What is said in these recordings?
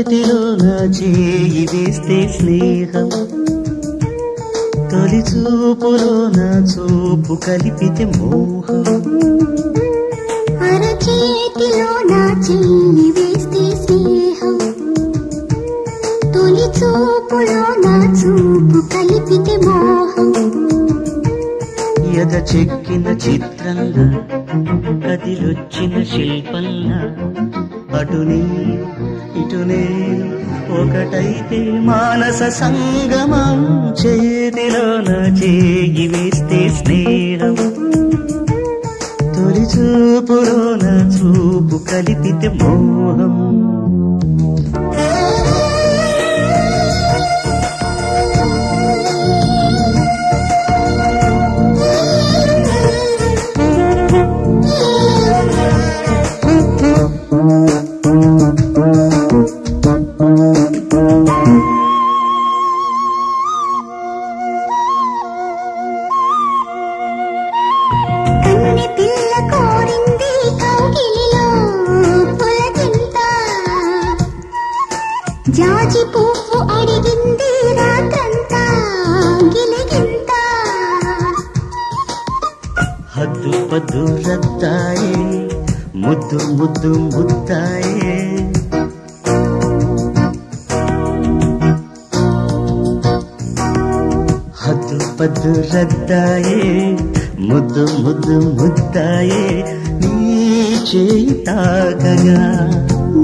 చేతిలో నా చేయి వేస్తే స్నేహం, తొలి చూపులో నా చూపు కలిపితే మోహం. అరచేతిలో నా చేయి వేస్తే స్నేహం, తొలి చూపులో నా చూపు కలిపితే మోహం. ఎద చెక్కిన చిత్రంలా కదిలొచ్చిన శిల్పంలా అటునే ఇటునే ఒకటైతే మానస సంగమం. చేతిలో నా చేయి వేస్తే స్నేహం, తొలి చూపులో నా చూపు కలిపితే మోహం. కన్నె పిల్ల కోరింది కౌగిలిలో పులకింత, జాజి పువ్వు అడిగింది రాత్రంతా గిలిగింత. హద్దు పద్దు రద్దాయే, ముద్దు ముద్దు ముద్దాయే. హద్దు పద్దు రద్దాయే, ముద్దు ముద్దు ముద్దాయే. నీ చేయి తాకగా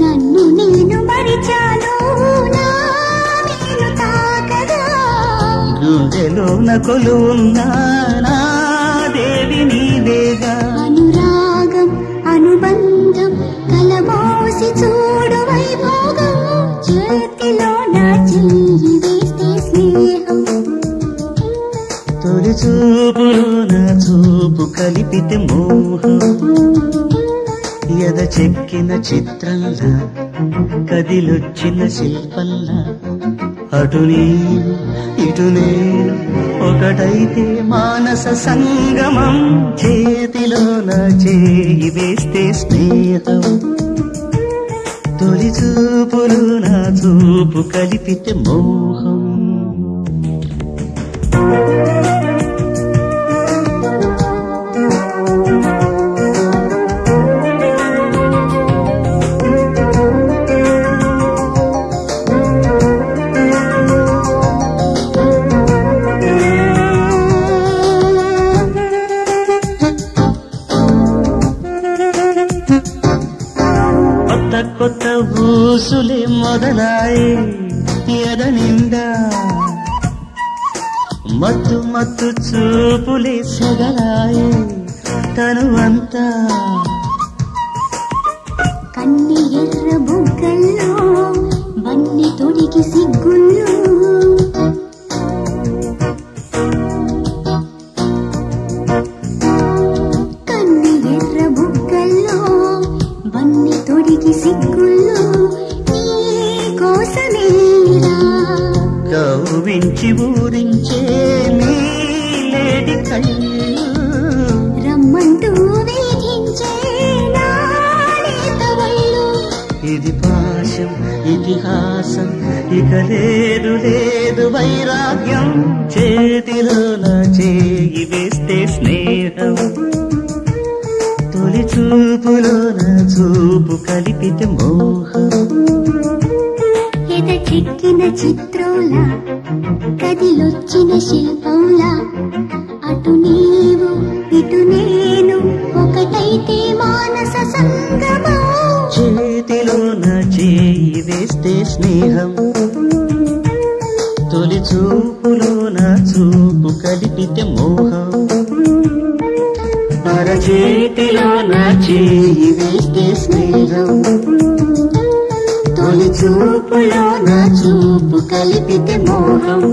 నన్ను నేను మరిచాను, నా నేను తాకగా. గుండెలోన కొలువున్నా నా దేవి నీవేగా. అనురాగం అనుబంధం కలబోసి చూడు వైభోగం. చేతిలో నా చెయ్యి వేస్తే స్నేహం, తొలి చూపులో నా చూపు కలిపితే మోహం. ఎద చెక్కిన చిత్రంలా కదిలొచ్చిన శిల్పంలా అటునే ఇటునే ఒకటైతే మానస సంగమం. చేతిలో నా చేయి వేస్తే స్నేహం, తొలి చూపులో నా చూపు కలిపితే మోహం. కొత్త కొత్త ఊసులే మొదలాయే ఎద నిండా, మత్తు మత్తు చూపులే సగలాయే తనువంతా. కన్ని ఎర్ర బుగ్గల్లో వన్ని తొడిగి సిగ్గుల్లో. కన్ని ఎర్ర బుగ్గల్లో వన్ని తొడిగి సిగ్గుల్లో. నీ కోసమేరా కవ్వించి ఊరించే నీలేడి కళ్ళు, రమ్మంటూ వేధించే నా లేత వళ్ళు. ఇది పాశం ఇతిహాసం, ఇక లేదు లేదు వైరాగ్యం. చేతిలో నా చేయి వేస్తే స్నేహం, తొలి చూపులో నా చూపు కలిపితే మోహం. ఎద చెక్కిన చిత్రంలా కదిలొచ్చిన శిల్పంలా అటు నీవు ఇటు నేను ఒకటైతే మానస సంగమం. చేతిలో నా చేయి వేస్తే స్నేహం, తొలి చూపులో నా చూపు కలిపితే మోహం. అరచేతిలో నా చేయి వేస్తే స్నేహం, తొలి చూపులో నా చూపు కలిపితే మోహం.